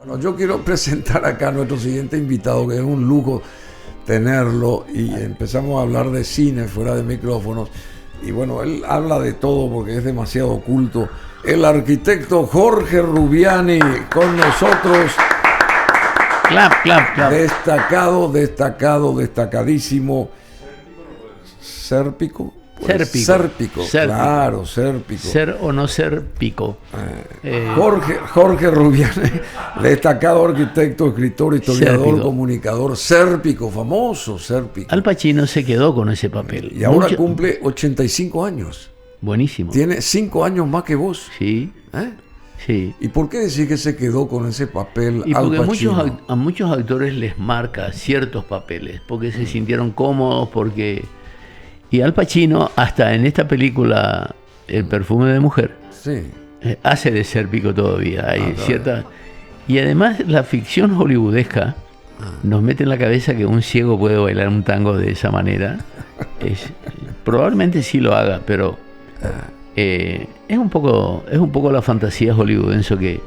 No, yo quiero presentar acá a nuestro siguiente invitado, que es un lujo tenerlo, y empezamos a hablar de cine fuera de micrófonos. Y bueno, él habla de todo porque es demasiado culto. El arquitecto Jorge Rubiani con nosotros. Clap, clap, clap. Destacadísimo. ¿Sérpico? Sérpico. Claro, Sérpico. Ser o no ser pico. Jorge Rubiani, destacado arquitecto, escritor, historiador, Sérpico. Comunicador, Sérpico, famoso Sérpico. Al Pacino se quedó con ese papel. Y ahora cumple 85 años. Buenísimo. Tiene 5 años más que vos. Sí, ¿Eh? sí. ¿Y por qué decís que se quedó con ese papel Y Al porque Pacino? a muchos actores les marca ciertos papeles, porque se sintieron cómodos, porque... Y Al Pacino, hasta en esta película, El perfume de mujer, Sí. hace de Sérpico todavía. Hay claro. cierta... Y además la ficción hollywoodesca nos mete en la cabeza que un ciego puede bailar un tango de esa manera. Probablemente sí lo haga, pero es un poco la fantasía hollywoodense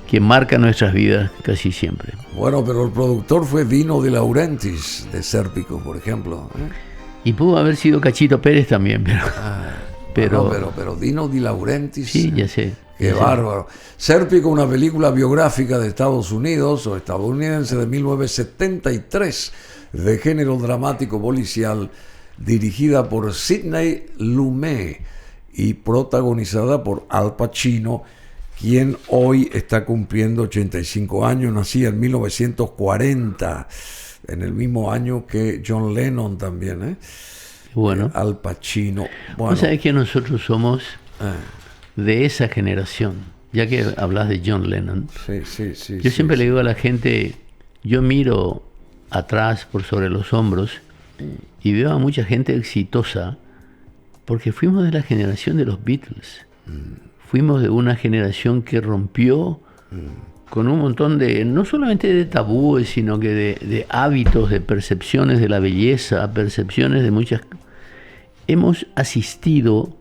que marca nuestras vidas casi siempre. Bueno, pero el productor fue Dino De Laurentiis, de Sérpico, por ejemplo. Y pudo haber sido Cachito Pérez también, pero Pero Dino De Laurentiis. sí, ya sé. Qué ya sé. bárbaro. Sérpico, una película biográfica de Estados Unidos o estadounidense de 1973, de género dramático policial, dirigida por Sidney Lumet y protagonizada por Al Pacino, quien hoy está cumpliendo 85 años, nacía en 1940, en el mismo año que John Lennon también, Bueno, Al Pacino. Bueno, vos sabés que nosotros somos de esa generación, ya que hablas de John Lennon. sí. Yo siempre le digo a la gente, yo miro atrás por sobre los hombros y veo a mucha gente exitosa porque fuimos de la generación de los Beatles. Fuimos de una generación que rompió con un montón de, no solamente de tabúes, sino que de hábitos, de percepciones de la belleza, percepciones de muchas... Hemos asistido,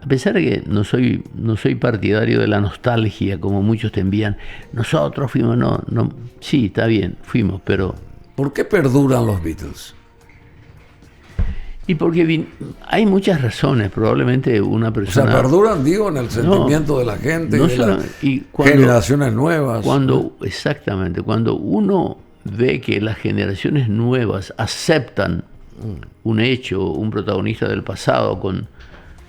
a pesar de que no soy partidario de la nostalgia, como muchos te envían, nosotros fuimos, no, sí, está bien, fuimos, pero... ¿Por qué perduran los Beatles? Y porque hay muchas razones, probablemente una O persona... sea, perduran, digo, en el sentimiento de la gente no y de solo- las y cuando- generaciones nuevas. Exactamente, cuando uno ve que las generaciones nuevas aceptan un hecho, un protagonista del pasado,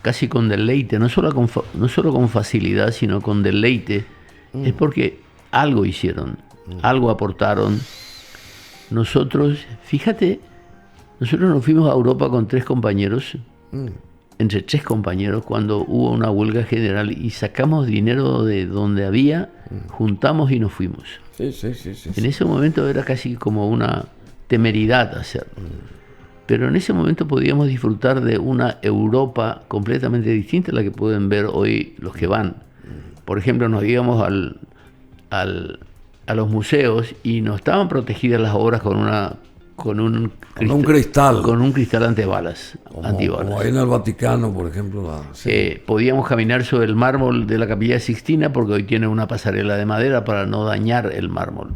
casi con deleite, no solo con facilidad, sino con deleite, es porque algo hicieron, algo aportaron. Nosotros, fíjate, nosotros nos fuimos a Europa con 3 compañeros, entre 3 compañeros, cuando hubo una huelga general y sacamos dinero de donde había, juntamos y nos fuimos. Sí. En ese momento era casi como una temeridad hacerlo. Pero en ese momento podíamos disfrutar de una Europa completamente distinta a la que pueden ver hoy los que van. Por ejemplo, nos íbamos a los museos y no estaban protegidas las obras con un cristal antibalas. Como ahí en el Vaticano, por ejemplo. Podíamos caminar sobre el mármol de la Capilla Sixtina porque hoy tiene una pasarela de madera para no dañar el mármol.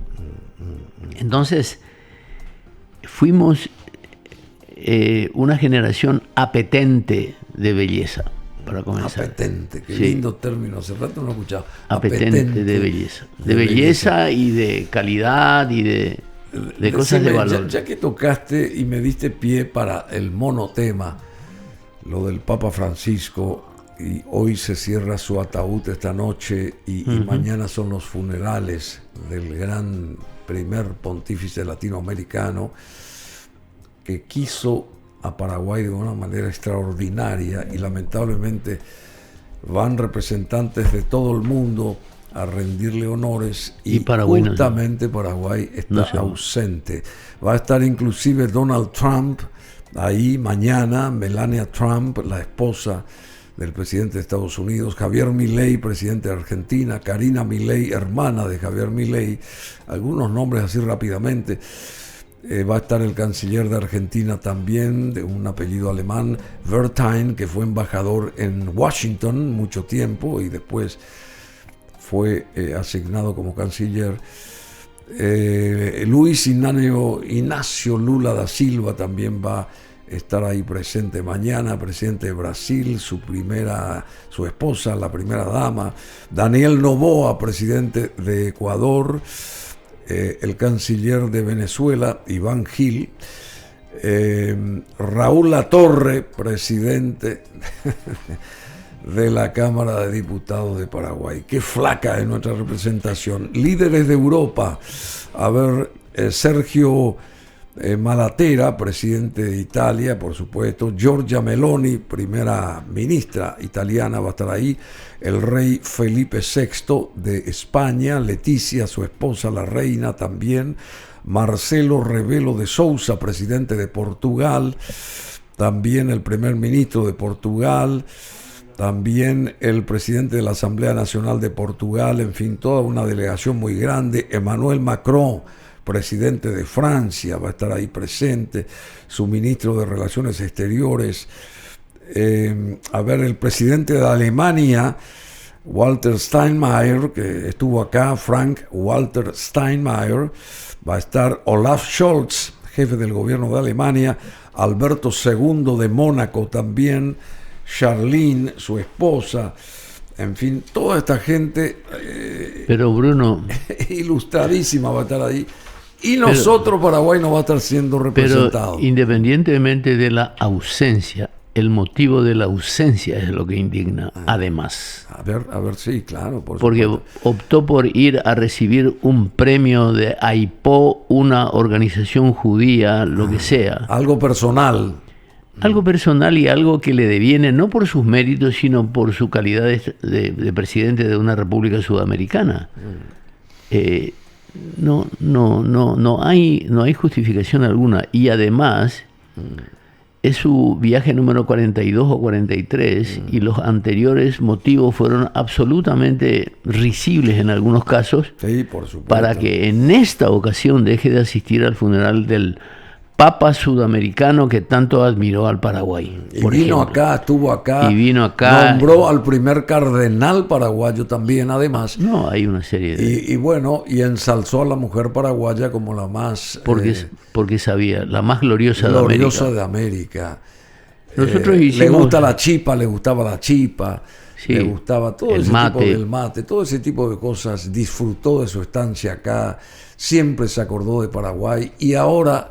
Entonces, fuimos una generación apetente de belleza, para comenzar. Apetente, qué Sí. lindo término, hace rato no lo escuchaba. Apetente de belleza. De belleza y de calidad y de cosas de Decime, valor. ya que tocaste y me diste pie para el monotema, lo del Papa Francisco, y hoy se cierra su ataúd esta noche y mañana son los funerales del gran primer pontífice latinoamericano que quiso a Paraguay de una manera extraordinaria, y lamentablemente van representantes de todo el mundo a rendirle honores y Paraguay justamente Paraguay está no se va. ausente. Va a estar inclusive Donald Trump ahí mañana, Melania Trump, la esposa del presidente de Estados Unidos, Javier Milei, presidente de Argentina, Karina Milei, hermana de Javier Milei, algunos nombres así rápidamente. Va a estar el canciller de Argentina también, de un apellido alemán, Wertheim, que fue embajador en Washington mucho tiempo y después fue asignado como canciller. Luis Inácio Lula da Silva también va a estar ahí presente mañana, presidente de Brasil, su esposa, la primera dama. Daniel Noboa, presidente de Ecuador. El canciller de Venezuela, Iván Gil. Raúl Latorre, presidente de la Cámara de Diputados de Paraguay. Qué flaca es nuestra representación. Líderes de Europa, a ver, Sergio Malatera, presidente de Italia, por supuesto. Giorgia Meloni, primera ministra italiana, va a estar ahí. El rey Felipe VI de España, Leticia, su esposa, la reina, también. Marcelo Rebelo de Sousa, presidente de Portugal. También el primer ministro de Portugal. También el presidente de la Asamblea Nacional de Portugal, en fin, toda una delegación muy grande. Emmanuel Macron, presidente de Francia, va a estar ahí presente. Su ministro de Relaciones Exteriores. El presidente de Alemania, Walter Steinmeier, que estuvo acá, Frank-Walter Steinmeier. Va a estar Olaf Scholz, jefe del gobierno de Alemania. Alberto II de Mónaco también. Charlene, su esposa, en fin, toda esta gente pero Bruno, ilustradísima va a estar ahí, y nosotros, Paraguay, no va a estar siendo representado. Pero independientemente de la ausencia, el motivo de la ausencia es lo que indigna, además. A ver, sí, claro. Porque supuesto, optó por ir a recibir un premio de AIPO, una organización judía, lo que sea. Algo personal. Algo personal y algo que le deviene no por sus méritos, sino por su calidad de presidente de una república sudamericana. No hay justificación alguna. Y además, es su viaje número 42 o 43, y los anteriores motivos fueron absolutamente risibles en algunos casos, sí, por supuesto, para que en esta ocasión deje de asistir al funeral del Papa sudamericano que tanto admiró al Paraguay. Y vino acá, estuvo acá. Y vino acá. Nombró al primer cardenal paraguayo también, además. No, hay una serie de... Y bueno, y ensalzó a la mujer paraguaya como la más... Porque sabía, la más gloriosa de América. Nosotros hicimos... Le gusta la chipa, le gustaba la chipa. Sí, le gustaba todo ese tipo del mate, todo ese tipo de cosas. Disfrutó de su estancia acá. Siempre se acordó de Paraguay. Y ahora...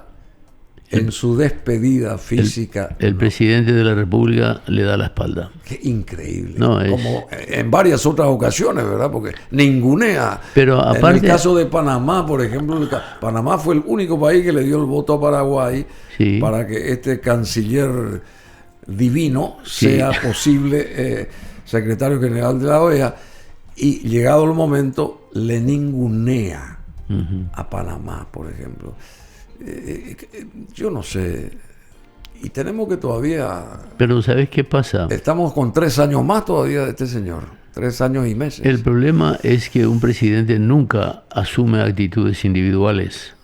en su despedida física... El presidente de la República le da la espalda. Qué increíble. Como en varias otras ocasiones, ¿verdad? Porque ningunea. Pero aparte, en el caso de Panamá, por ejemplo, Panamá fue el único país que le dio el voto a Paraguay, sí, para que este canciller divino, sí, sea posible secretario general de la OEA. Y llegado el momento, le ningunea a Panamá, por ejemplo. Yo no sé, y tenemos que todavía... Pero ¿sabes qué pasa? Estamos con 3 años más todavía de este señor, 3 años y meses. El problema es que un presidente nunca asume actitudes individuales.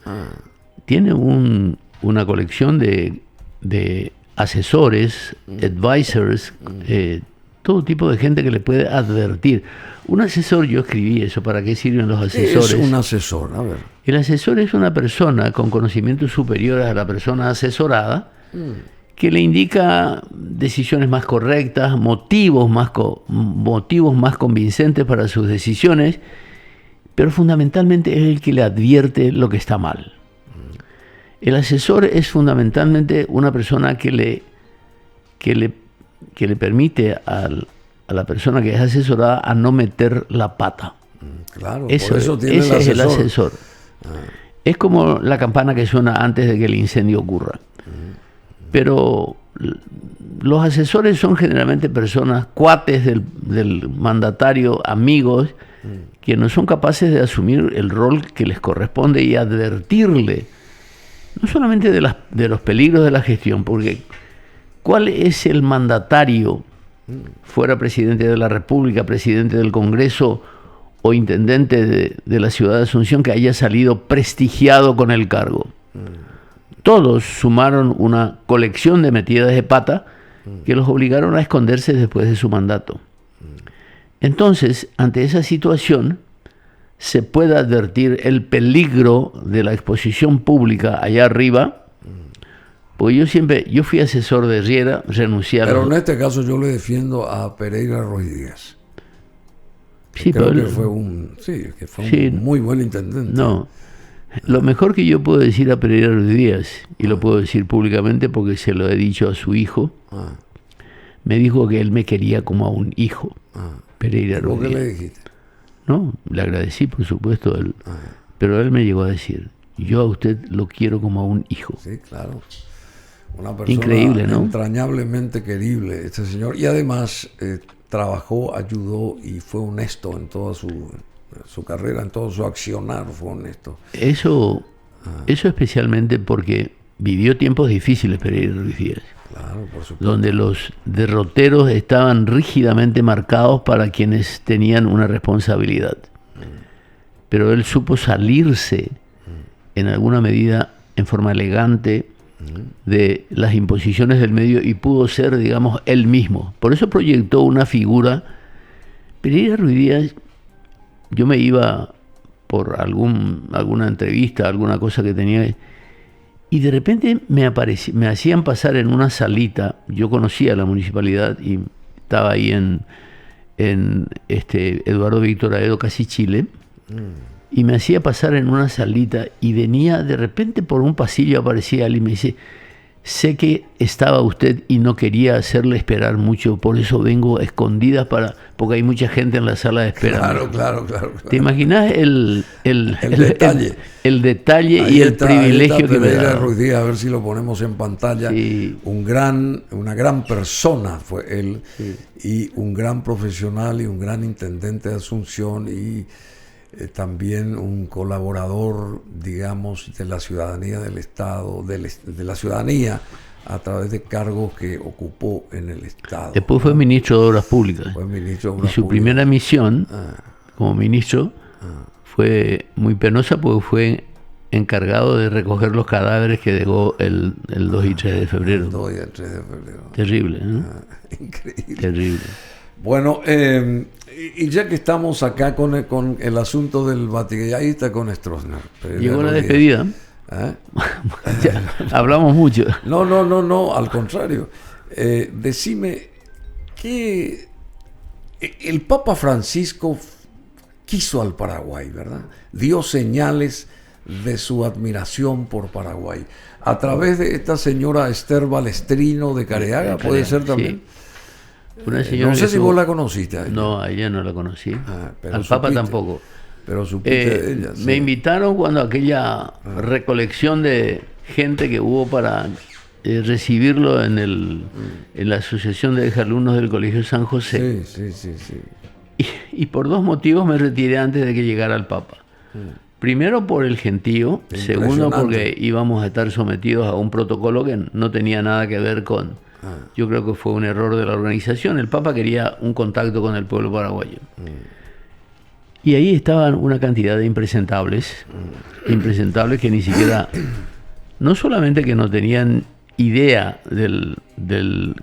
Tiene una colección de asesores, advisors, todo tipo de gente que le puede advertir. Un asesor, yo escribí eso, ¿para qué sirven los asesores? ¿Qué es un asesor? A ver. El asesor es una persona con conocimientos superiores a la persona asesorada, que le indica decisiones más correctas, motivos más convincentes para sus decisiones, pero fundamentalmente es el que le advierte lo que está mal. El asesor es fundamentalmente una persona que le permite a la persona que es asesorada a no meter la pata. Claro, ese tiene es el asesor. Es como la campana que suena antes de que el incendio ocurra. Pero los asesores son generalmente personas, cuates del mandatario, amigos, que no son capaces de asumir el rol que les corresponde y advertirle, no solamente de los peligros de la gestión, porque ¿cuál es el mandatario, fuera presidente de la República, presidente del Congreso o intendente de la ciudad de Asunción, que haya salido prestigiado con el cargo? Todos sumaron una colección de metidas de pata que los obligaron a esconderse después de su mandato. Entonces, ante esa situación, se puede advertir el peligro de la exposición pública allá arriba, porque yo fui asesor de Riera, renuncié a Pero en este caso yo le defiendo a Pereira Ruiz Díaz. Sí, Creo pero que fue un muy buen intendente. No, lo mejor que yo puedo decir a Pereira Ruiz Díaz, y lo puedo decir públicamente porque se lo he dicho a su hijo, me dijo que él me quería como a un hijo, Pereira Ruiz Díaz. ¿Por qué le dijiste? No, le agradecí, por supuesto, pero él me llegó a decir, yo a usted lo quiero como a un hijo. Sí, claro. Una persona increíble, ¿no? Entrañablemente querible, este señor. Y además trabajó, ayudó y fue honesto en toda su carrera, en todo su accionar, fue honesto. Eso especialmente porque vivió tiempos difíciles Pereira Ruiz Díaz. Claro, por supuesto. Donde los derroteros estaban rígidamente marcados para quienes tenían una responsabilidad. Pero él supo salirse en alguna medida en forma elegante de las imposiciones del medio y pudo ser, digamos, él mismo. Por eso proyectó una figura. Pereira Ruiz Díaz, yo me iba por alguna entrevista, alguna cosa que tenía, y de repente me hacían pasar en una salita. Yo conocía la municipalidad y estaba ahí en Eduardo Víctor Aedo, casi Chile, y me hacía pasar en una salita y venía de repente por un pasillo, aparecía alguien y me dice, sé que estaba usted y no quería hacerle esperar mucho, por eso vengo a escondidas porque hay mucha gente en la sala de espera. Claro. ¿Te imaginas el detalle? El detalle Ahí y el está, privilegio que me da. Ruiz Díaz, a ver si lo ponemos en pantalla. Sí. Una gran persona fue él, sí. Y un gran profesional y un gran intendente de Asunción y también un colaborador, digamos, de la ciudadanía del Estado, de la ciudadanía a través de cargos que ocupó en el Estado. Después fue ministro de Obras Públicas. Fue ministro de y Obras su Públicas. primera misión como ministro fue muy penosa porque fue encargado de recoger los cadáveres que dejó el 2 y 3 de febrero. El 2 y el 3 de febrero. Terrible, ¿no? Increíble. Terrible. Bueno, y ya que estamos acá con el asunto del Vaticano, ahí está con Stroessner. Llegó la despedida. Ya, hablamos mucho. No, al contrario. Decime, que el Papa Francisco quiso al Paraguay, ¿verdad? Dio señales de su admiración por Paraguay. A través de esta señora Esther Balestrino de Careaga, puede ser también. Sí. Una señora no sé si vos la conociste. No, a ella no la conocí. Al supiste, Papa tampoco. Pero supiste de ella. Me invitaron cuando aquella recolección de gente que hubo para recibirlo en la Asociación de Exalumnos del Colegio San José. Sí. Y por dos motivos me retiré antes de que llegara el Papa. Primero por el gentío, segundo porque íbamos a estar sometidos a un protocolo que no tenía nada que ver con... Yo creo que fue un error de la organización. El Papa quería un contacto con el pueblo paraguayo. Y ahí estaban una cantidad de impresentables que ni siquiera, no solamente que no tenían idea del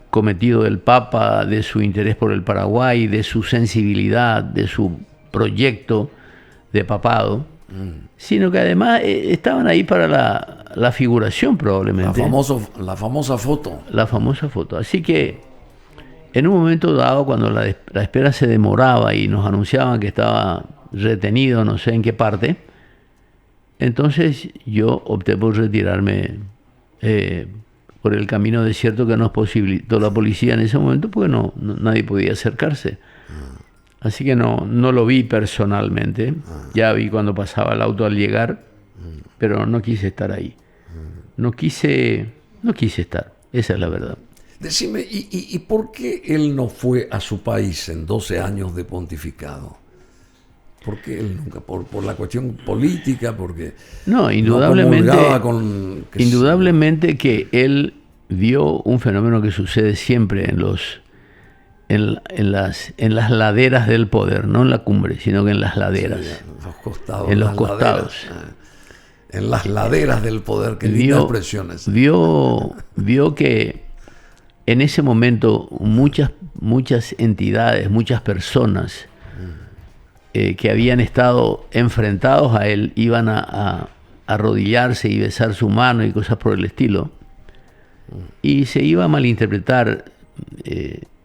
cometido del Papa, de su interés por el Paraguay, de su sensibilidad, de su proyecto de papado, sino que además estaban ahí para la figuración probablemente. La famosa foto. La famosa foto. Así que en un momento dado, cuando la espera se demoraba y nos anunciaban que estaba retenido no sé en qué parte, entonces yo opté por retirarme por el camino desierto que nos posibilitó la policía en ese momento, porque nadie podía acercarse. Así que no lo vi personalmente. Ya vi cuando pasaba el auto al llegar, pero no quise estar ahí. No quise estar. Esa es la verdad. Decime, ¿y por qué él no fue a su país en 12 años de pontificado? ¿Por qué él nunca? ¿Por la cuestión política? Porque no, indudablemente que él vio un fenómeno que sucede siempre en las laderas del poder, no en la cumbre, sino que en las laderas. Sí, en los costados. En las laderas del poder, que lindas expresiones. Vio que en ese momento muchas entidades, muchas personas que habían estado enfrentados a él iban a arrodillarse y besar su mano y cosas por el estilo, y se iba a malinterpretar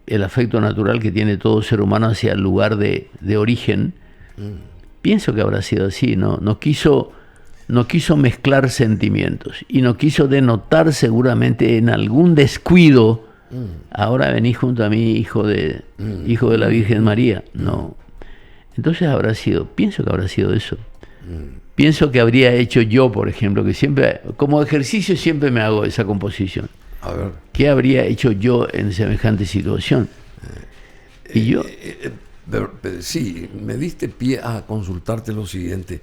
el afecto natural que tiene todo ser humano hacia el lugar de origen. Pienso que habrá sido así, ¿no? No quiso mezclar sentimientos y no quiso denotar seguramente en algún descuido. Ahora venís junto a mí, hijo de la Virgen María. No. Entonces pienso que habrá sido eso. Pienso que habría hecho yo, por ejemplo, que siempre, como ejercicio siempre me hago esa composición. A ver. ¿Qué habría hecho yo en semejante situación? Y yo... sí, me diste pie a consultarte lo siguiente.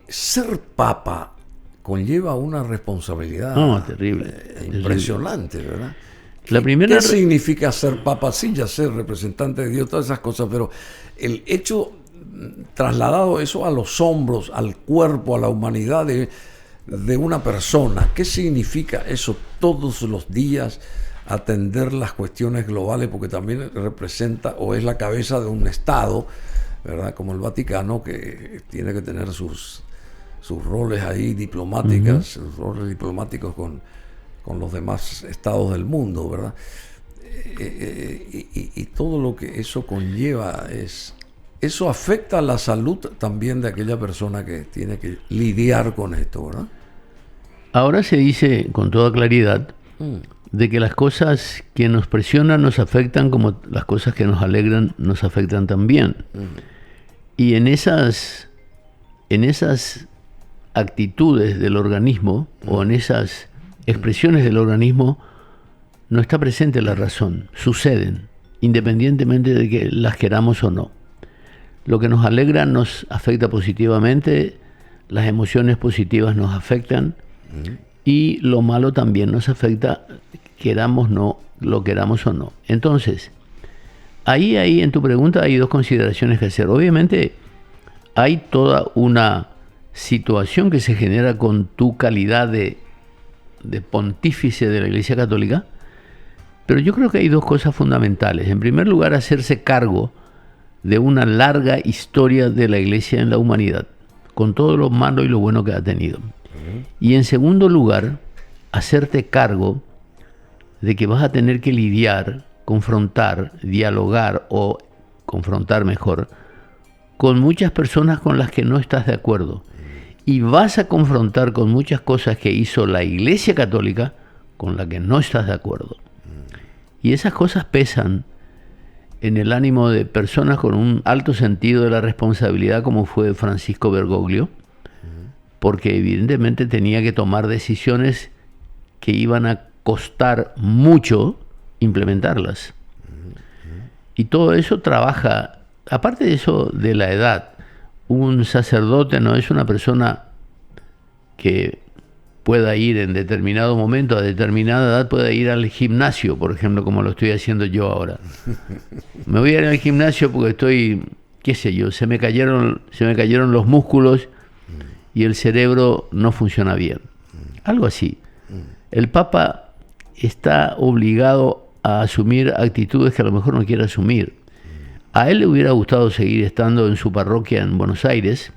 Ser papa conlleva una responsabilidad terrible, impresionante, ¿verdad? ¿Qué significa ser papa? Sí, ya ser representante de Dios, todas esas cosas, pero el hecho trasladado eso a los hombros, al cuerpo, a la humanidad de una persona, ¿qué significa eso todos los días? Atender las cuestiones globales, porque también representa o es la cabeza de un Estado, ¿verdad? Como el Vaticano, que tiene que tener sus roles ahí diplomáticos, sus roles diplomáticos con los demás estados del mundo, ¿verdad? Y todo lo que eso conlleva eso afecta a la salud también de aquella persona que tiene que lidiar con esto, ¿verdad? Ahora se dice con toda claridad de que las cosas que nos presionan nos afectan, como las cosas que nos alegran nos afectan también. Y en esas actitudes del organismo o en esas expresiones del organismo no está presente la razón, suceden, independientemente de que las queramos o no. Lo que nos alegra nos afecta positivamente, las emociones positivas nos afectan, y lo malo también nos afecta, lo queramos o no. Entonces, ahí en tu pregunta hay dos consideraciones que hacer. Obviamente, hay toda una situación que se genera con tu calidad de pontífice de la Iglesia Católica, pero yo creo que hay dos cosas fundamentales. En primer lugar, hacerse cargo de una larga historia de la Iglesia en la humanidad, con todo lo malo y lo bueno que ha tenido. Y en segundo lugar, hacerte cargo de que vas a tener que lidiar, confrontar, dialogar o confrontar mejor con muchas personas con las que no estás de acuerdo. Y vas a confrontar con muchas cosas que hizo la Iglesia Católica con la que no estás de acuerdo. Y esas cosas pesan en el ánimo de personas con un alto sentido de la responsabilidad, como fue Francisco Bergoglio, porque evidentemente tenía que tomar decisiones que iban a costar mucho implementarlas. Y todo eso trabaja, aparte de eso de la edad, un sacerdote no es una persona que pueda ir en determinado momento, a determinada edad, pueda ir al gimnasio, por ejemplo, como lo estoy haciendo yo ahora. Me voy a ir al gimnasio porque estoy, qué sé yo, se me cayeron los músculos y el cerebro no funciona bien. Algo así. El Papa está obligado a asumir actitudes que a lo mejor no quiere asumir. A él le hubiera gustado seguir estando en su parroquia en Buenos Aires,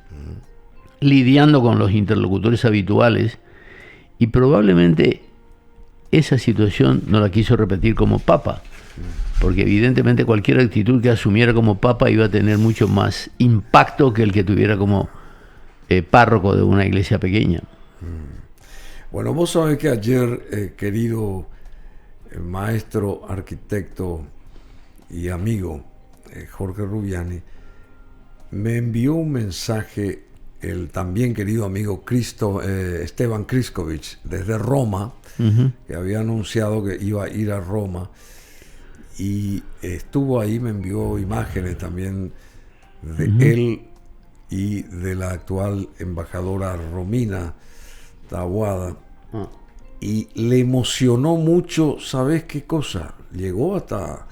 lidiando con los interlocutores habituales, y probablemente esa situación no la quiso repetir como Papa, porque evidentemente cualquier actitud que asumiera como Papa iba a tener mucho más impacto que el que tuviera como párroco de una iglesia pequeña. Bueno, vos sabés que ayer, querido maestro, arquitecto y amigo Jorge Rubiani, me envió un mensaje el también querido amigo Esteban Kriskovich desde Roma, que había anunciado que iba a ir a Roma, y estuvo ahí, me envió imágenes también de él y de la actual embajadora Romina Taboada, y le emocionó mucho. ¿Sabes qué cosa? Llegó hasta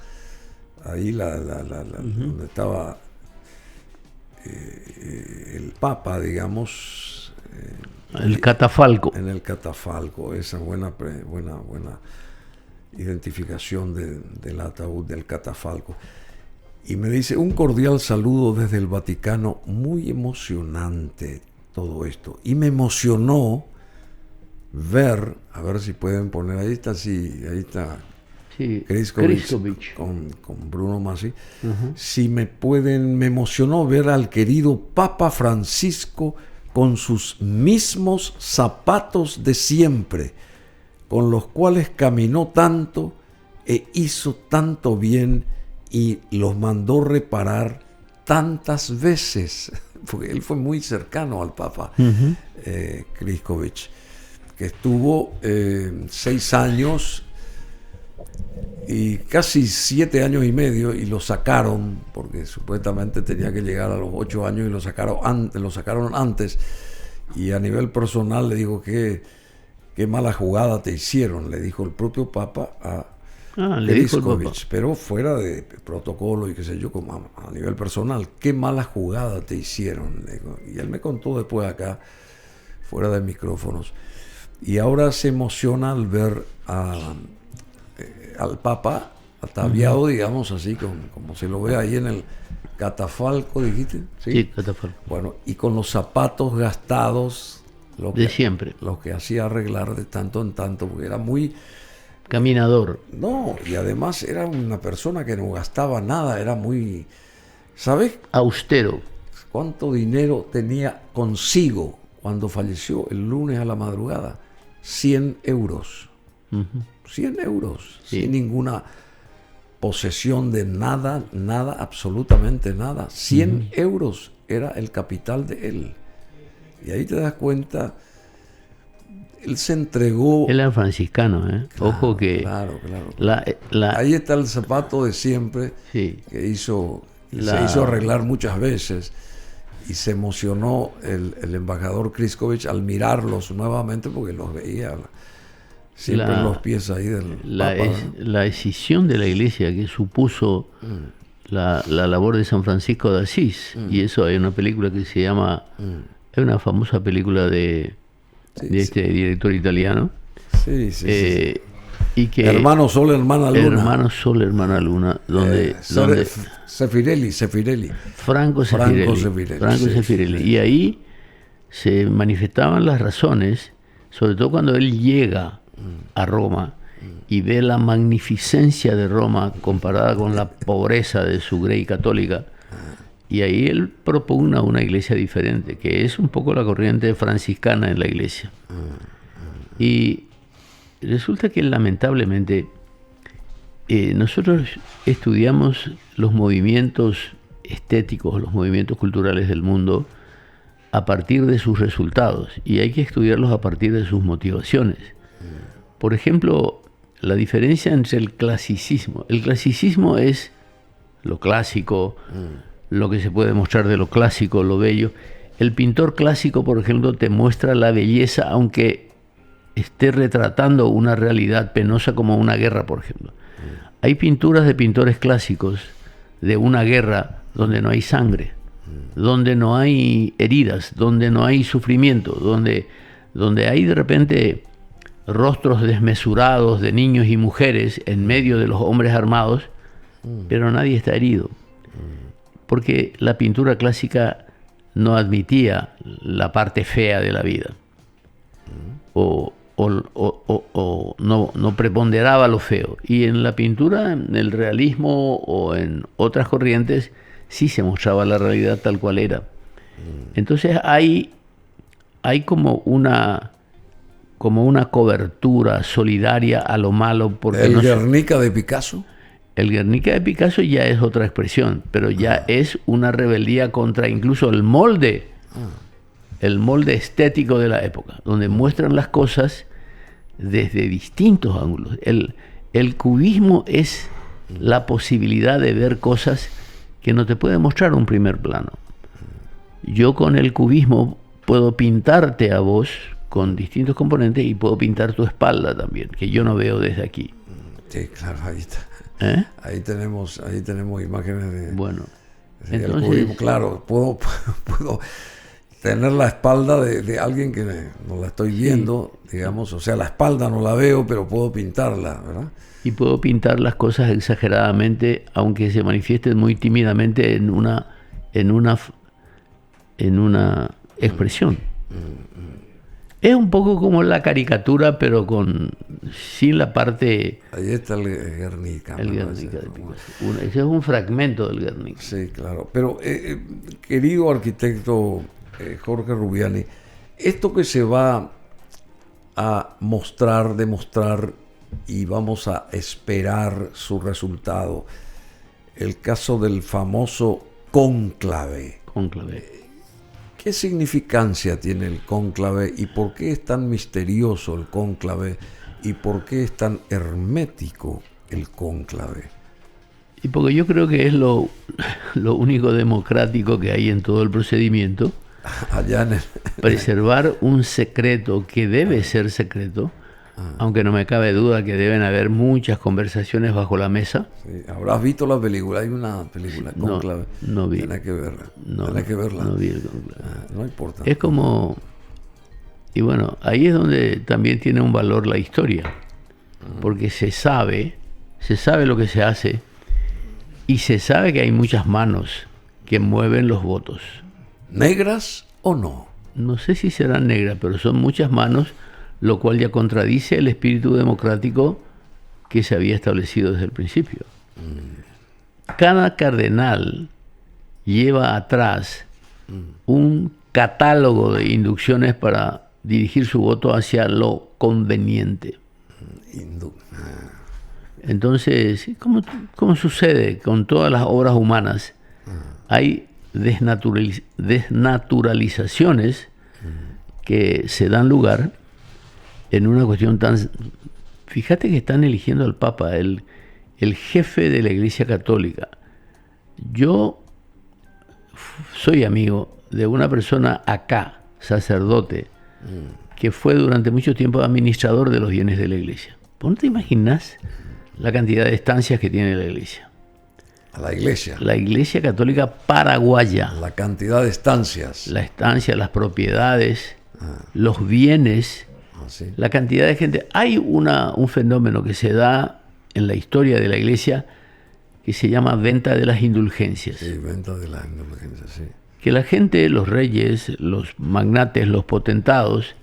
ahí donde estaba el Papa, digamos, el catafalco. En el catafalco, esa buena identificación del ataúd, del catafalco. Y me dice, un cordial saludo desde el Vaticano, muy emocionante todo esto. Y me emocionó ver, a ver si pueden poner, ahí está Sí, Kristovic con Bruno Masi. Uh-huh. Si me emocionó ver al querido Papa Francisco con sus mismos zapatos de siempre, con los cuales caminó tanto e hizo tanto bien y los mandó reparar tantas veces, porque él fue muy cercano al Papa Kristovic, que estuvo 6 años y casi 7 años y medio, y lo sacaron porque supuestamente tenía que llegar a los 8 años y lo sacaron antes. Y a nivel personal le digo qué mala jugada te hicieron, le dijo el propio Papa a Kristovic, pero fuera de protocolo y qué sé yo, como a nivel personal, qué mala jugada te hicieron. Y él me contó después acá, fuera de micrófonos. Y ahora se emociona al ver al Papa ataviado, digamos así, como se lo ve ahí en el catafalco, dijiste. Sí, catafalco. Bueno, y con los zapatos gastados, siempre. Lo que hacía arreglar de tanto en tanto, porque era muy caminador. No, y además era una persona que no gastaba nada, era muy, ¿sabes? Austero. ¿Cuánto dinero tenía consigo cuando falleció el lunes a la madrugada? 100 euros. Uh-huh. 100 euros, sí. Sin ninguna posesión de nada, absolutamente nada. 100 euros era el capital de él. Y ahí te das cuenta, él se entregó. Él era franciscano, ¿eh? Claro, ojo que. Claro. Ahí está el zapato de siempre, sí. Que se hizo arreglar muchas veces. Y se emocionó el embajador Kristovic al mirarlos nuevamente, porque los veía siempre en los pies ahí del Papa. La escisión de la Iglesia que supuso la labor de San Francisco de Asís, y eso hay una película que se llama, es una famosa película de este director italiano. Sí. Y que Hermano Sol, Hermana Luna. Hermano Sol, Hermana Luna, donde Sefirelli. Franco Sefirelli. Y ahí se manifestaban las razones, sobre todo cuando él llega a Roma y ve la magnificencia de Roma comparada con la pobreza de su Grey católica. Y ahí él propugna una iglesia diferente, que es un poco la corriente franciscana en la iglesia. Y resulta que lamentablemente nosotros estudiamos los movimientos estéticos, los movimientos culturales del mundo a partir de sus resultados, y hay que estudiarlos a partir de sus motivaciones. Por ejemplo, la diferencia entre el clasicismo. El clasicismo es lo clásico, lo que se puede mostrar de lo clásico, lo bello. El pintor clásico, por ejemplo, te muestra la belleza, aunque esté retratando una realidad penosa como una guerra, por ejemplo. Hay pinturas de pintores clásicos de una guerra donde no hay sangre, donde no hay heridas, donde no hay sufrimiento, donde hay de repente rostros desmesurados de niños y mujeres en medio de los hombres armados, pero nadie está herido. Porque la pintura clásica no admitía la parte fea de la vida, o no preponderaba lo feo. Y en la pintura, en el realismo o en otras corrientes, sí se mostraba la realidad tal cual era. Entonces hay como una cobertura solidaria a lo malo. Porque ¿El Guernica de Picasso? El Guernica de Picasso ya es otra expresión, pero ya es una rebeldía contra incluso el molde estético de la época, donde muestran las cosas desde distintos ángulos. El cubismo es la posibilidad de ver cosas que no te puede mostrar un primer plano. Yo con el cubismo puedo pintarte a vos con distintos componentes y puedo pintar tu espalda también, que yo no veo desde aquí. Sí, claro, ahí está. Ahí tenemos imágenes de... Bueno, entonces, cubismo, claro, puedo tener la espalda de alguien que no la estoy viendo, digamos, o sea, la espalda no la veo, pero puedo pintarla, ¿verdad? Y puedo pintar las cosas exageradamente, aunque se manifiesten muy tímidamente en una expresión. Es un poco como la caricatura, pero sin la parte... Ahí está el Guernica. El Guernica de Picasso. Ese es un fragmento del Guernica. Sí, claro. Pero, querido arquitecto Jorge Rubiani, esto que se va a demostrar y vamos a esperar su resultado, el caso del famoso cónclave. ¿Qué significancia tiene el cónclave y por qué es tan misterioso el cónclave y por qué es tan hermético el cónclave? Y porque yo creo que es lo único democrático que hay en todo el procedimiento. Allá preservar un secreto que debe ser secreto, aunque no me cabe duda que deben haber muchas conversaciones bajo la mesa. Sí, habrás visto la película, hay una película, Cónclave. No vi. Tienes que verla. No vi el Cónclave. No importa. Es como... Y bueno, ahí es donde también tiene un valor la historia, porque se sabe lo que se hace y se sabe que hay muchas manos que mueven los votos. ¿Negras o no? No sé si serán negras, pero son muchas manos, lo cual ya contradice el espíritu democrático que se había establecido desde el principio. Cada cardenal lleva atrás un catálogo de inducciones para dirigir su voto hacia lo conveniente. Entonces, ¿cómo sucede con todas las obras humanas? Hay desnaturalizaciones que se dan lugar en una cuestión tan... Fíjate que están eligiendo al Papa, el jefe de la Iglesia Católica. Yo soy amigo de una persona acá, sacerdote, que fue durante mucho tiempo administrador de los bienes de la Iglesia. ¿Vos no te imaginás la cantidad de estancias que tiene la Iglesia? La Iglesia. La Iglesia Católica Paraguaya. La cantidad de estancias. La estancia, las propiedades, los bienes, ¿sí? La cantidad de gente. Hay un fenómeno que se da en la historia de la Iglesia que se llama venta de las indulgencias. Sí, venta de las indulgencias, sí. Que la gente, los reyes, los magnates, los potentados,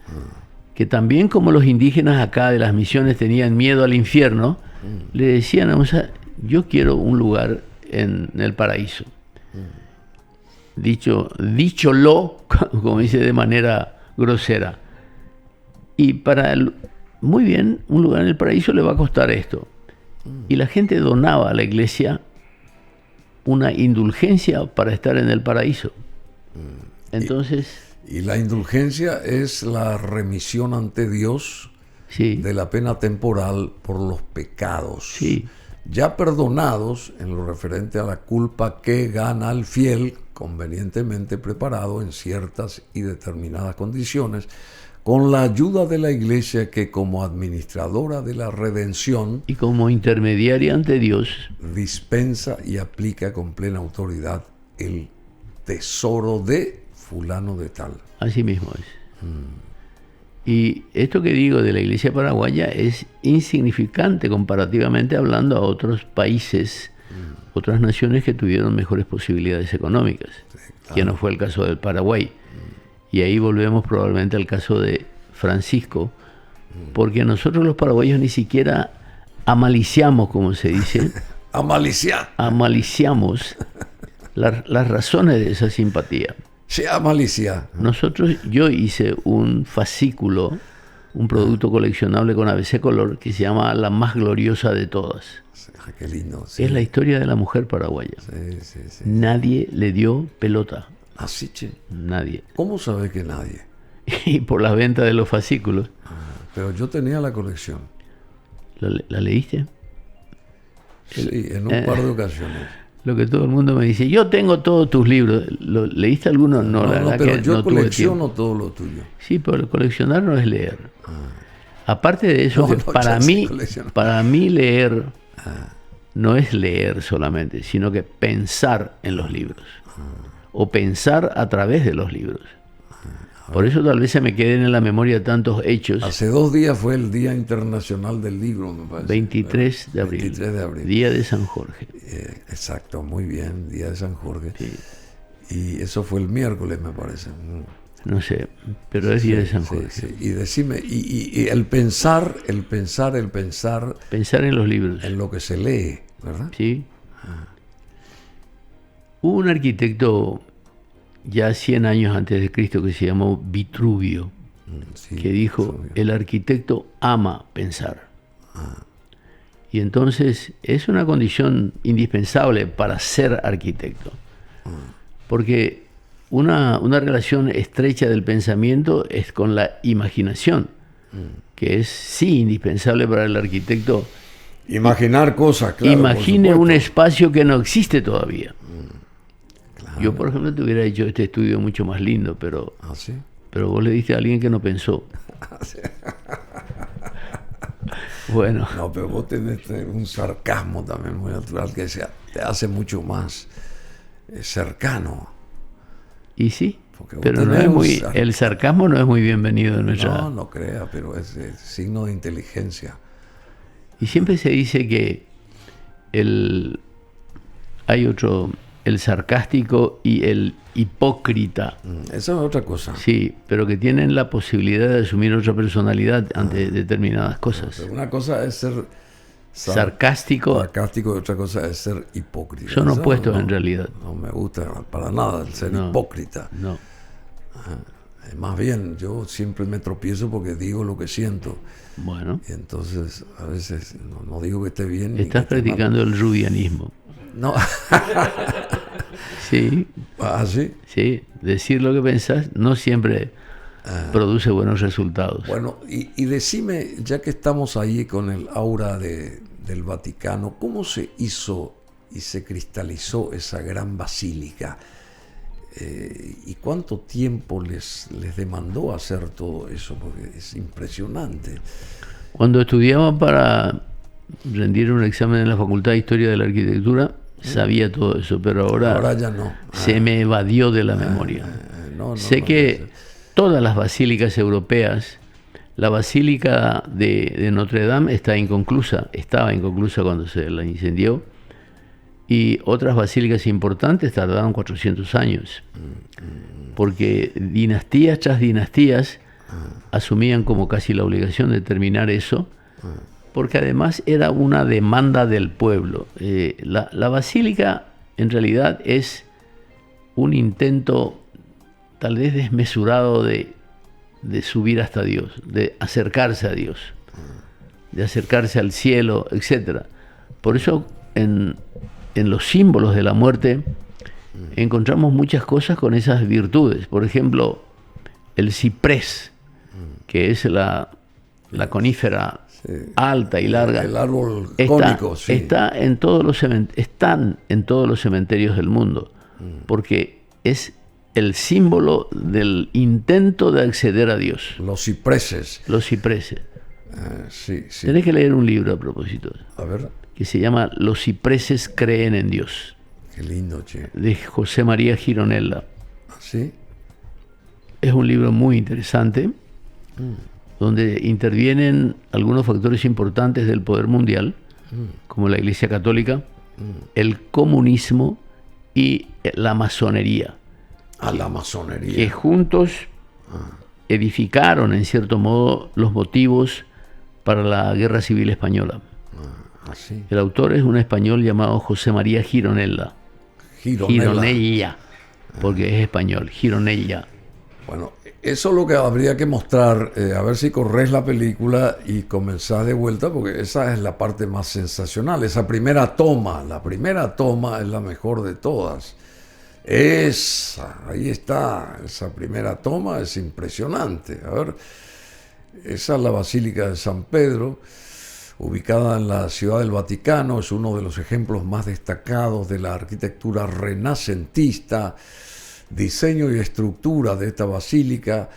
que también como los indígenas acá de las misiones tenían miedo al infierno, le decían a Musa, yo quiero un lugar en el paraíso. Dícholo, como dice de manera grosera. Y muy bien, un lugar en el paraíso le va a costar esto. Y la gente donaba a la iglesia una indulgencia para estar en el paraíso. Entonces... Y la indulgencia es la remisión ante Dios de la pena temporal por los pecados. Sí. Ya perdonados en lo referente a la culpa que gana el fiel, convenientemente preparado en ciertas y determinadas condiciones, con la ayuda de la Iglesia que como administradora de la redención y como intermediaria ante Dios dispensa y aplica con plena autoridad el tesoro de fulano de tal. Así mismo es. Y esto que digo de la Iglesia paraguaya es insignificante comparativamente hablando a otros países, otras naciones que tuvieron mejores posibilidades económicas, que no fue el caso del Paraguay. Y ahí volvemos probablemente al caso de Francisco, porque nosotros los paraguayos ni siquiera amaliciamos, como se dice, amaliciamos las razones de esa simpatía. Se amalicia. Yo hice un fascículo, un producto coleccionable con ABC Color que se llama La más gloriosa de todas. Qué lindo. Sí. Es la historia de la mujer paraguaya. Sí. Nadie le dio pelota. Así, che. Nadie. ¿Cómo sabe que nadie? Y por la venta de los fascículos. Pero yo tenía la colección. ¿La leíste? Sí, en un par de ocasiones. Lo que todo el mundo me dice, yo tengo todos tus libros. ¿Leíste alguno? No, la verdad pero que yo no colecciono todo lo tuyo. Sí, pero coleccionar no es leer. Aparte de eso, para mí leer no es leer solamente, sino que pensar en los libros. O pensar a través de los libros. Por eso tal vez se me queden en la memoria tantos hechos. Hace 2 días fue el Día Internacional del Libro, me parece. 23 de abril. 23 de abril. Día de San Jorge. Exacto, muy bien, Día de San Jorge. Sí. Y eso fue el miércoles, me parece. No sé, pero es Día de San Jorge. Sí. Y decime, y el pensar. Pensar en los libros. En lo que se lee, ¿verdad? Sí. Hubo un arquitecto ya 100 años antes de Cristo que se llamó Vitruvio, Sí, que dijo, Vitruvio. el arquitecto ama pensar. Y entonces es una condición indispensable para ser arquitecto. Porque una relación estrecha del pensamiento es con la imaginación, que es sí indispensable para el arquitecto. Imaginar cosas, claro. Imagine por un supuesto. espacio que no existe todavía. Claro. Yo, por ejemplo, te hubiera hecho este estudio mucho más lindo, pero ¿Ah, sí? vos le diste a alguien que no pensó. Bueno, No, pero vos tenés un sarcasmo también muy natural que te hace mucho más cercano. y sí, Porque vos pero no tenés es un muy, el sarcasmo no es muy bienvenido en nuestra... No crea, pero es signo de inteligencia. Y siempre se dice que hay otro, el sarcástico y el hipócrita. Esa es otra cosa. Sí, pero que tienen la posibilidad de asumir otra personalidad ante determinadas cosas. Pero una cosa es ser Sarcástico sarcástico y otra cosa es ser hipócrita. son Eso opuestos en realidad. No me gusta para nada el ser No. hipócrita. No. Más bien, yo siempre me tropiezo porque digo lo que siento. Bueno, Y entonces, a veces, no digo que esté bien. ni estás que esté mal. practicando el rubianismo. No. Sí, ¿Ah, sí? sí. Decir lo que pensás no siempre produce buenos resultados. Bueno, y decime, ya que estamos ahí con el aura del Vaticano, ¿cómo se hizo y se cristalizó esa gran basílica? ¿Y cuánto tiempo les demandó hacer todo eso? Porque es impresionante. Cuando estudiaba para rendir un examen en la Facultad de Historia de la Arquitectura, sabía todo eso, pero ahora ya no. se me evadió de la memoria. Sé que todas las basílicas europeas, la basílica de Notre Dame estaba inconclusa cuando se la incendió, y otras basílicas importantes tardaron 400 años, porque dinastías tras dinastías asumían como casi la obligación de terminar eso, porque además era una demanda del pueblo. La basílica en realidad es un intento tal vez desmesurado de subir hasta Dios, de acercarse a Dios, de acercarse al cielo, etc. Por eso en los símbolos de la muerte encontramos muchas cosas con esas virtudes. Por ejemplo, el ciprés, que es la conífera alta y larga. El árbol cónico, sí. Están en todos los cementerios del mundo, porque es el símbolo del intento de acceder a Dios. Los cipreses. Los cipreses. Sí. Tenés que leer un libro a propósito, A ver, que se llama Los cipreses creen en Dios, qué lindo, che. de José María Gironella. ¿Sí? Es un libro muy interesante, donde intervienen algunos factores importantes del poder mundial, como la Iglesia Católica, el comunismo y la masonería, A la masonería. que juntos edificaron, en cierto modo, los motivos para la Guerra Civil Española. Así. El autor es un español llamado José María Gironella. Gironella, porque es español, Gironella. Bueno, eso es lo que habría que mostrar, a ver si corres la película y comenzás de vuelta, porque esa es la parte más sensacional, esa primera toma, la primera toma es la mejor de todas. Ahí está, esa primera toma es impresionante. A ver, esa es la Basílica de San Pedro, ubicada en la Ciudad del Vaticano, es uno de los ejemplos más destacados de la arquitectura renacentista. Diseño y estructura de esta basílica,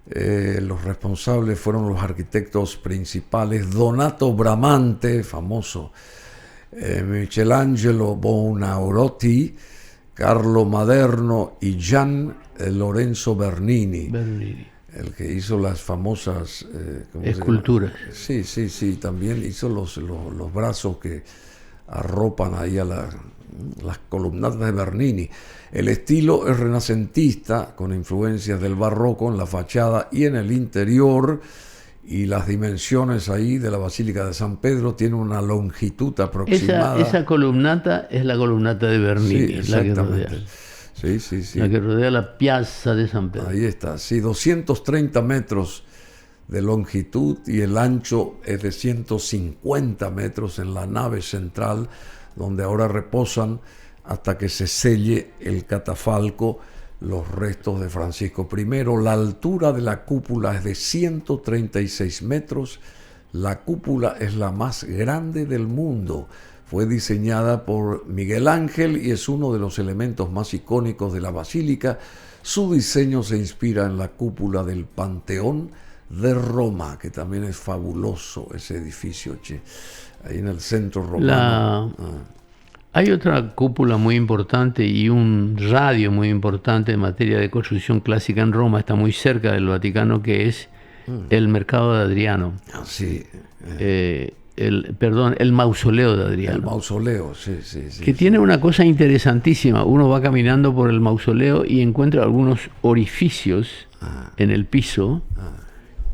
los responsables fueron los arquitectos principales Donato Bramante, famoso, Michelangelo Buonarroti, Carlo Maderno y Gian Lorenzo Bernini, Bernini. el que hizo las famosas ¿cómo esculturas. se llama? Sí, también hizo los brazos que arropan ahí a las columnatas de Bernini. El estilo es renacentista, con influencias del barroco en la fachada y en el interior, y las dimensiones ahí de la Basílica de San Pedro tienen una longitud aproximada. Esa columnata es la columnata de Bernini, sí, la que rodea. Sí. La que rodea la Piazza de San Pedro. Ahí está, sí, 230 metros de longitud y el ancho es de 150 metros en la nave central, donde ahora reposan hasta que se selle el catafalco los restos de Francisco I. La altura de la cúpula es de 136 metros. La cúpula es la más grande del mundo. Fue diseñada por Miguel Ángel y es uno de los elementos más icónicos de la basílica. Su diseño se inspira en la cúpula del Panteón de Roma, que también es fabuloso ese edificio, ahí en el centro romano. Hay otra cúpula muy importante y un radio muy importante en materia de construcción clásica en Roma, está muy cerca del Vaticano, que es el Mercado de Adriano. Sí. El mausoleo de Adriano. El mausoleo, sí. Que tiene una cosa interesantísima. Uno va caminando por el mausoleo y encuentra algunos orificios en el piso.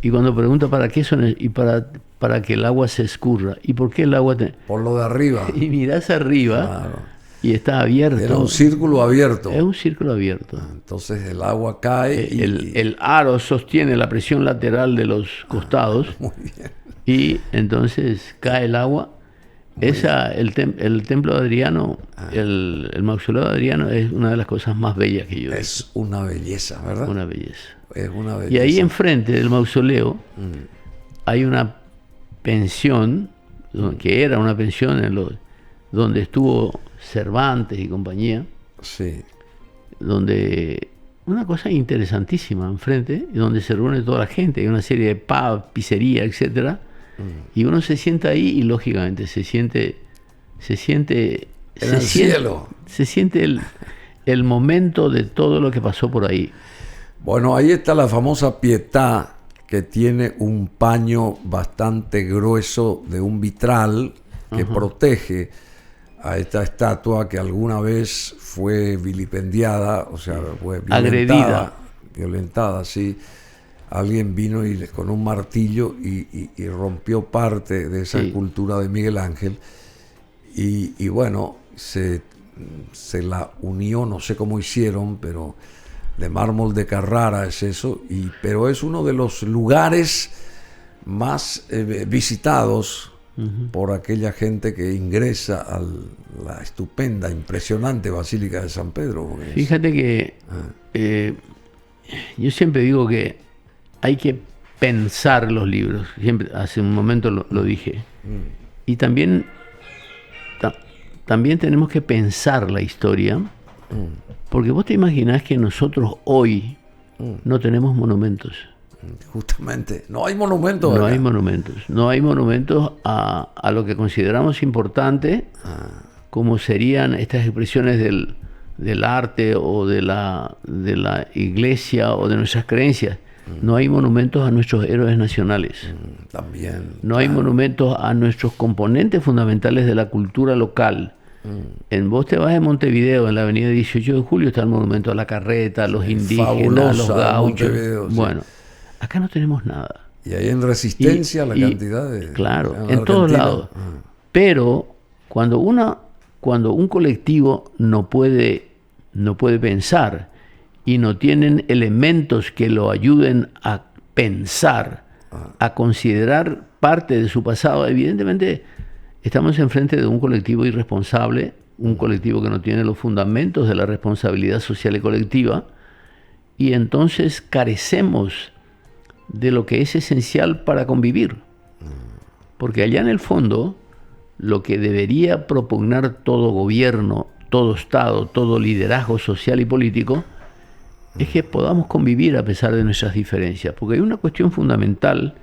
Y cuando pregunta para qué son, y para que el agua se escurra. ¿Y por qué el agua? Por lo de arriba. Y mirás arriba, claro, y está abierto. Era un círculo abierto. Es un círculo abierto. Entonces el agua cae. El aro sostiene la presión lateral de los costados. Muy bien. Y entonces cae el agua. El templo de Adriano, el mausoleo de Adriano es una de las cosas más bellas que yo he visto. Es una belleza, ¿verdad? Una belleza. Es una belleza. Y ahí enfrente del mausoleo hay una pensión, que era una pensión donde estuvo Cervantes y compañía. Sí. Donde una cosa interesantísima enfrente, donde se reúne toda la gente, hay una serie de pub, pizzería, etcétera. Y uno se sienta ahí y lógicamente se siente cielo. Se siente el momento de todo lo que pasó por ahí. Bueno, ahí está la famosa Pietà, que tiene un paño bastante grueso de un vitral que protege a esta estatua que alguna vez fue vilipendiada, o sea, fue violentada, sí. Alguien vino con un martillo y rompió parte de esa escultura de Miguel Ángel y bueno, se la unió, no sé cómo hicieron, pero de mármol de Carrara es eso, pero es uno de los lugares más visitados por aquella gente que ingresa a la estupenda, impresionante Basílica de San Pedro. Fíjate que yo siempre digo que hay que pensar los libros. Siempre, hace un momento lo dije. Y también tenemos que pensar la historia, porque vos te imaginás que nosotros hoy no tenemos monumentos. Justamente, no hay monumentos. No hay monumentos. No hay monumentos a lo que consideramos importante, como serían estas expresiones del arte o de la iglesia o de nuestras creencias. No hay monumentos a nuestros héroes nacionales. También. No hay monumentos a nuestros componentes fundamentales de la cultura local. Vos te vas a Montevideo, en la avenida 18 de Julio, está el monumento a la carreta, a los indígenas, a los gauchos. Bueno, acá no tenemos nada. Y ahí en Resistencia la cantidad de... Claro, en todos lados. Pero cuando un colectivo no puede pensar y no tienen elementos que lo ayuden a pensar, a considerar parte de su pasado, evidentemente estamos enfrente de un colectivo irresponsable, un colectivo que no tiene los fundamentos de la responsabilidad social y colectiva, y entonces carecemos de lo que es esencial para convivir. Porque allá en el fondo, lo que debería propugnar todo gobierno, todo Estado, todo liderazgo social y político, es que podamos convivir a pesar de nuestras diferencias, porque hay una cuestión fundamental,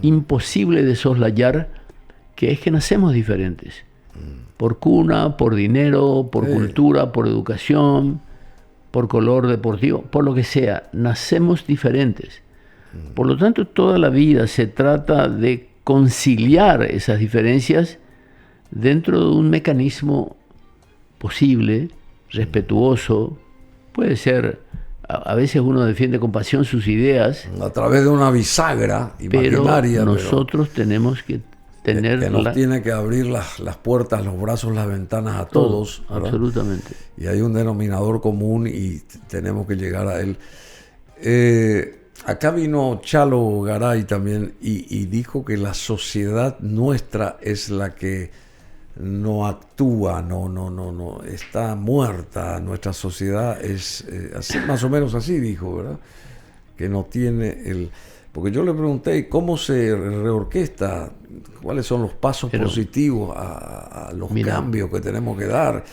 imposible de soslayar, que es que nacemos diferentes, por cuna, por dinero, por cultura, por educación, por color deportivo, por lo que sea, nacemos diferentes. Por lo tanto, toda la vida se trata de conciliar esas diferencias dentro de un mecanismo posible, respetuoso. Puede ser, a veces uno defiende con pasión sus ideas. A través de una bisagra imaginaria. Pero nosotros tenemos que tener... Que nos tiene que abrir las puertas, los brazos, las ventanas a todos. Absolutamente. Y hay un denominador común y tenemos que llegar a él. Acá vino Chalo Garay también y dijo que la sociedad nuestra es la que no actúa, no está muerta. Nuestra sociedad es así, más o menos así dijo, ¿verdad? Que no tiene el... Porque yo le pregunté cómo se reorquesta, cuáles son los pasos positivos a los cambios que tenemos que dar.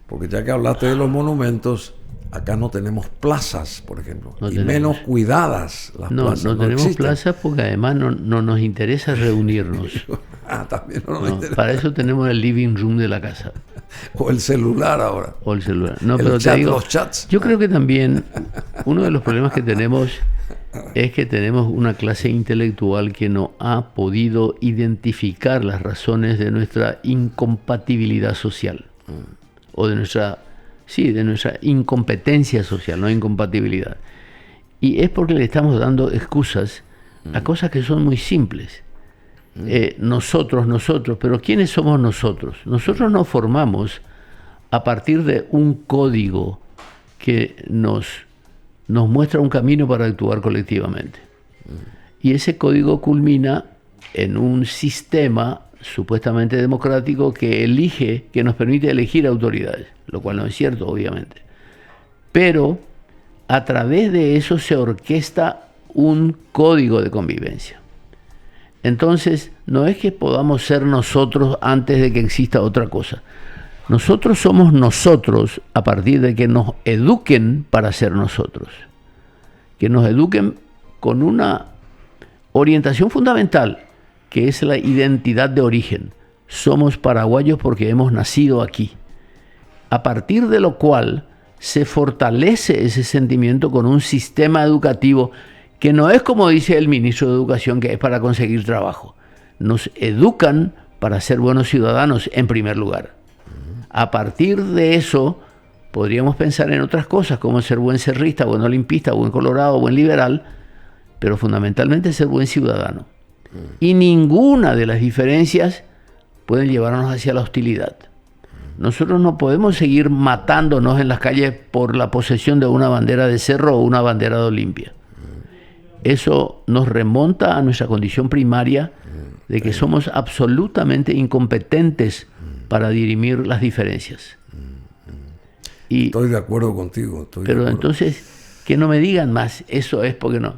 Porque ya que hablaste de los monumentos, acá no tenemos plazas, por ejemplo, menos cuidadas las plazas. No tenemos plazas porque además no nos interesa reunirnos. También no nos interesa. Para eso tenemos el living room de la casa. O el celular ahora. O el celular. No, pero te digo, los chats. Yo creo que también uno de los problemas que tenemos es que tenemos una clase intelectual que no ha podido identificar las razones de nuestra incompatibilidad social. O de nuestra incompetencia social, no incompatibilidad. Y es porque le estamos dando excusas a cosas que son muy simples. Nosotros, pero ¿quiénes somos nosotros? Nosotros nos formamos a partir de un código que nos muestra un camino para actuar colectivamente. Y ese código culmina en un sistema supuestamente democrático que nos permite elegir autoridades, lo cual no es cierto, obviamente. Pero a través de eso se orquesta un código de convivencia. Entonces, no es que podamos ser nosotros antes de que exista otra cosa. Nosotros somos nosotros a partir de que nos eduquen para ser nosotros. Que nos eduquen con una orientación fundamental, que es la identidad de origen. Somos paraguayos porque hemos nacido aquí. A partir de lo cual se fortalece ese sentimiento con un sistema educativo que no es como dice el ministro de Educación, que es para conseguir trabajo. Nos educan para ser buenos ciudadanos en primer lugar. A partir de eso podríamos pensar en otras cosas, como ser buen cerrista, buen olimpista, buen colorado, buen liberal, pero fundamentalmente ser buen ciudadano. Y ninguna de las diferencias pueden llevarnos hacia la hostilidad. Nosotros no podemos seguir matándonos en las calles por la posesión de una bandera de Cerro o una bandera de Olimpia. Eso nos remonta a nuestra condición primaria de que somos absolutamente incompetentes para dirimir las diferencias. Y, estoy de acuerdo contigo. Pero entonces, que no me digan más, eso es porque no.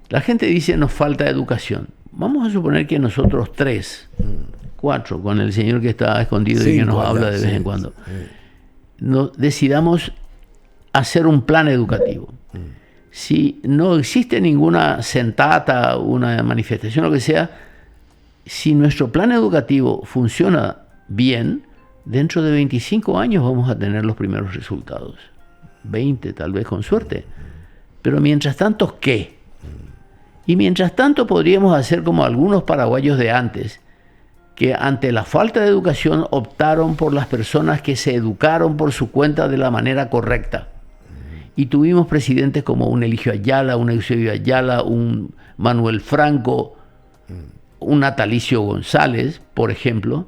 La gente dice nos falta educación. Vamos a suponer que nosotros 4, con el señor que está escondido y que nos habla de vez en cuando, decidamos hacer un plan educativo. Si no existe ninguna sentata, una manifestación, lo que sea, si nuestro plan educativo funciona bien, dentro de 25 años vamos a tener los primeros resultados. 20 tal vez con suerte. Pero mientras tanto, ¿qué? Y mientras tanto podríamos hacer como algunos paraguayos de antes, que ante la falta de educación optaron por las personas que se educaron por su cuenta de la manera correcta. Y tuvimos presidentes como un Eligio Ayala, un Eusebio Ayala, un Manuel Franco, un Natalicio González, por ejemplo.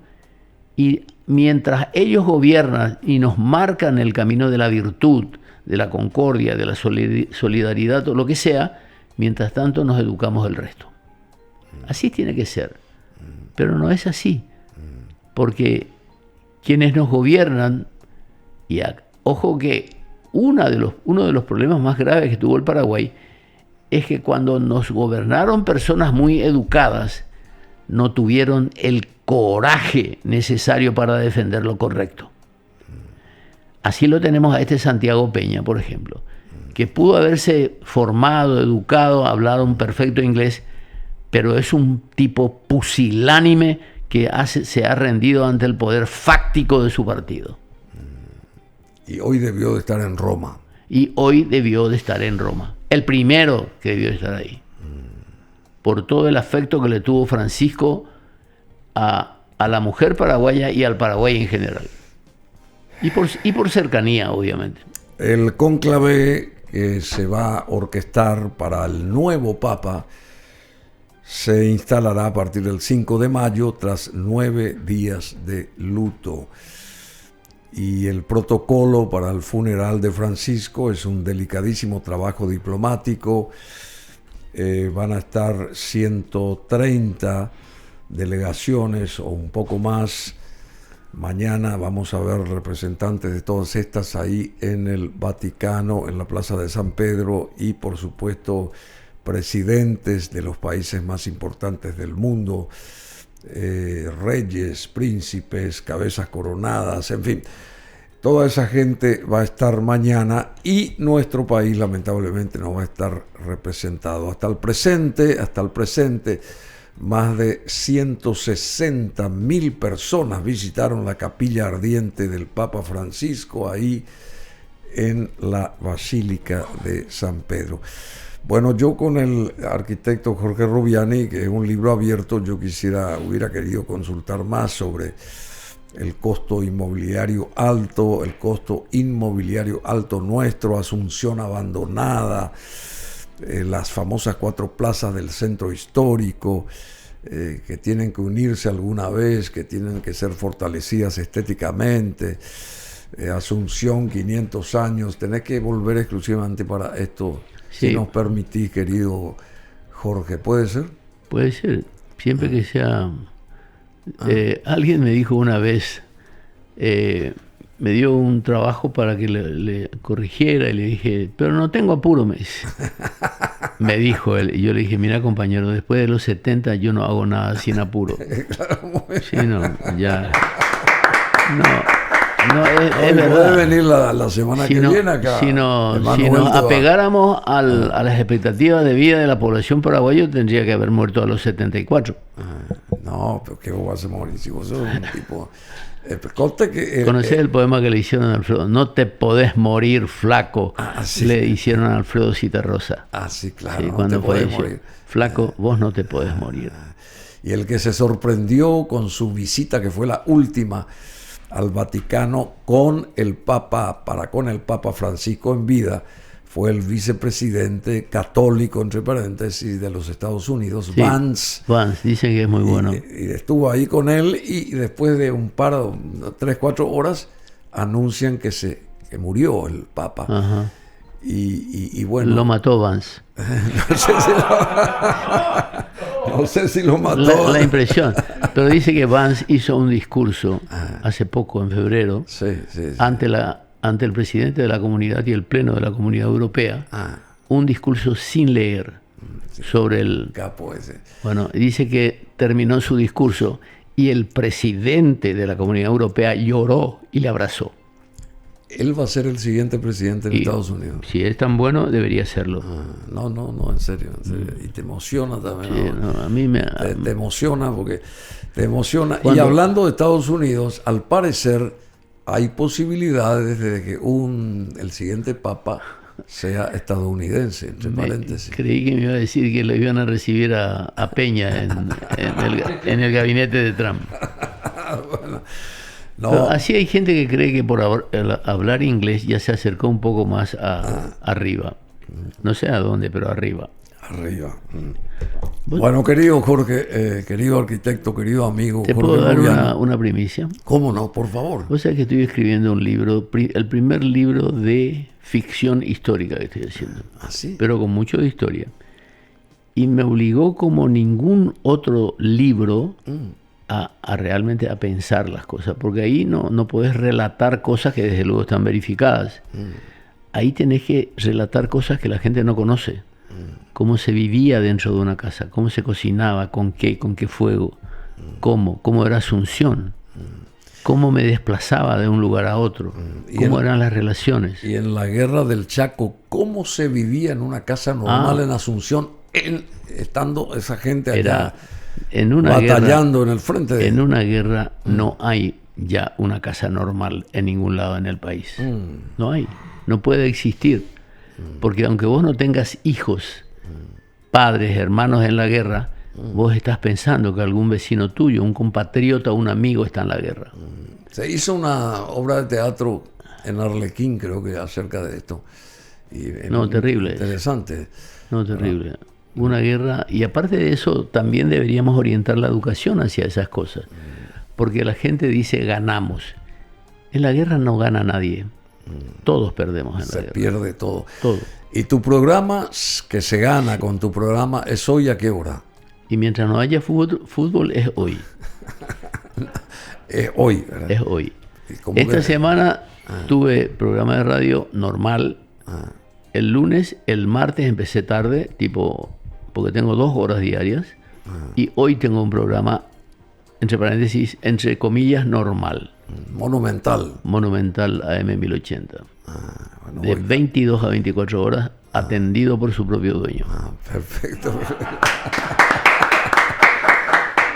Y mientras ellos gobiernan y nos marcan el camino de la virtud, de la concordia, de la solidaridad o lo que sea, mientras tanto nos educamos el resto. Así tiene que ser. Pero no es así. Porque quienes nos gobiernan, y ojo que uno de los problemas más graves que tuvo el Paraguay es que cuando nos gobernaron personas muy educadas, no tuvieron el coraje necesario para defender lo correcto. Así lo tenemos a este Santiago Peña, por ejemplo, que pudo haberse formado, educado, hablado un perfecto inglés, pero es un tipo pusilánime que se ha rendido ante el poder fáctico de su partido. Y hoy debió de estar en Roma. y hoy debió de estar en Roma. El primero que debió de estar ahí. Por todo el afecto que le tuvo Francisco a la mujer paraguaya y al Paraguay en general. Y por cercanía, obviamente. El cónclave que se va a orquestar para el nuevo Papa se instalará a partir del 5 de mayo tras 9 días de luto. Y el protocolo para el funeral de Francisco es un delicadísimo trabajo diplomático. Van a estar 130 delegaciones o un poco más. Mañana vamos a ver representantes de todas estas ahí en el Vaticano, en la Plaza de San Pedro, y por supuesto presidentes de los países más importantes del mundo, reyes, príncipes, cabezas coronadas, en fin. Toda esa gente va a estar mañana y nuestro país lamentablemente no va a estar representado. Hasta el presente, más de 160.000 personas visitaron la capilla ardiente del Papa Francisco ahí en la Basílica de San Pedro. Bueno, yo con el arquitecto Jorge Rubiani, que es un libro abierto, yo hubiera querido consultar más sobre el costo inmobiliario alto nuestro, Asunción abandonada, las famosas 4 plazas del centro histórico, que tienen que unirse alguna vez, que tienen que ser fortalecidas estéticamente, Asunción, 500 años, tenés que volver exclusivamente para esto, sí. Si nos permitís, querido Jorge, ¿puede ser? Puede ser, siempre que sea... alguien me dijo una vez, me dio un trabajo para que le corrigiera y le dije, pero no tengo apuro, me dice. Me dijo él, y yo le dije, mira compañero, después de los 70 yo no hago nada sin apuro. Sí, no, ya. No, es verdad. Puede venir la semana que viene acá. Si nos apegáramos a las expectativas de vida de la población paraguaya, tendría que haber muerto a los 74. No, pero ¿qué vos vas a morir si vos sos un tipo... ¿Conocés el poema que le hicieron a Alfredo? No te podés morir, flaco. Sí. Le hicieron a Alfredo Citarrosa. Sí, claro. Sí, cuando te podés morir. Flaco, vos no te podés morir. Y el que se sorprendió con su visita, que fue la última al Vaticano con el Papa Francisco en vida, fue el vicepresidente católico, entre paréntesis, de los Estados Unidos, sí, Vance. Vance, dicen que es muy bueno. Y estuvo ahí con él y después de 3-4 horas, anuncian que murió el Papa. Ajá. Y bueno... Lo mató Vance. No sé si lo mató. La impresión. Pero dice que Vance hizo un discurso hace poco, en febrero, sí. ante el presidente de la comunidad y el pleno de la Comunidad Europea, un discurso sin leer sobre el... Capo ese. Bueno, dice que terminó su discurso y el presidente de la Comunidad Europea lloró y le abrazó. Él va a ser el siguiente presidente de Estados Unidos. Si es tan bueno, debería serlo. No, en serio. Y te emociona también. Sí, ¿no? A mí me... Te emociona porque te emociona. Y hablando de Estados Unidos, al parecer hay posibilidades de que el siguiente papa sea estadounidense, entre paréntesis. Creí que me iba a decir que lo iban a recibir a Peña en el gabinete de Trump. Bueno, no. Pero así hay gente que cree que por hablar inglés ya se acercó un poco más arriba. No sé a dónde, pero arriba. Arriba. Bueno, querido Jorge, querido arquitecto, querido amigo. ¿Te Jorge puedo dar Rubiani, una primicia? ¿Cómo no? Por favor. Vos sabés que estoy escribiendo un libro, el primer libro de ficción histórica que estoy haciendo. ¿Sí? Pero con mucho de historia. Y me obligó como ningún otro libro a realmente a pensar las cosas. Porque ahí no podés relatar cosas que desde luego están verificadas. Ahí tenés que relatar cosas que la gente no conoce. Cómo se vivía dentro de una casa, cómo se cocinaba, con qué fuego, cómo era Asunción, cómo me desplazaba de un lugar a otro, cómo eran las relaciones. Y en la guerra del Chaco, cómo se vivía en una casa normal en Asunción, estando esa gente allá batallando en el frente. En una guerra no hay ya una casa normal en ningún lado en el país. No hay. no puede existir. Porque aunque vos no tengas hijos, padres, hermanos en la guerra, vos estás pensando que algún vecino tuyo, un compatriota, un amigo está en la guerra. Se hizo una obra de teatro en Arlequín, creo que acerca de esto. No, terrible. Interesante. No, terrible. Una guerra, y aparte de eso, también deberíamos orientar la educación hacia esas cosas. Porque la gente dice ganamos. En la guerra no gana nadie. Todos perdemos en la guerra. Se pierde todo. Todo. Y tu programa, que se gana con tu programa, ¿es hoy a qué hora? Y mientras no haya fútbol es hoy. Es hoy, ¿verdad? Es hoy. Esta semana tuve programa de radio normal. El lunes, el martes empecé tarde, porque tengo 2 horas diarias. Y hoy tengo un programa, entre paréntesis, entre comillas, normal. Monumental. Monumental AM 1080. De 22 a 24 horas, atendido por su propio dueño. Perfecto.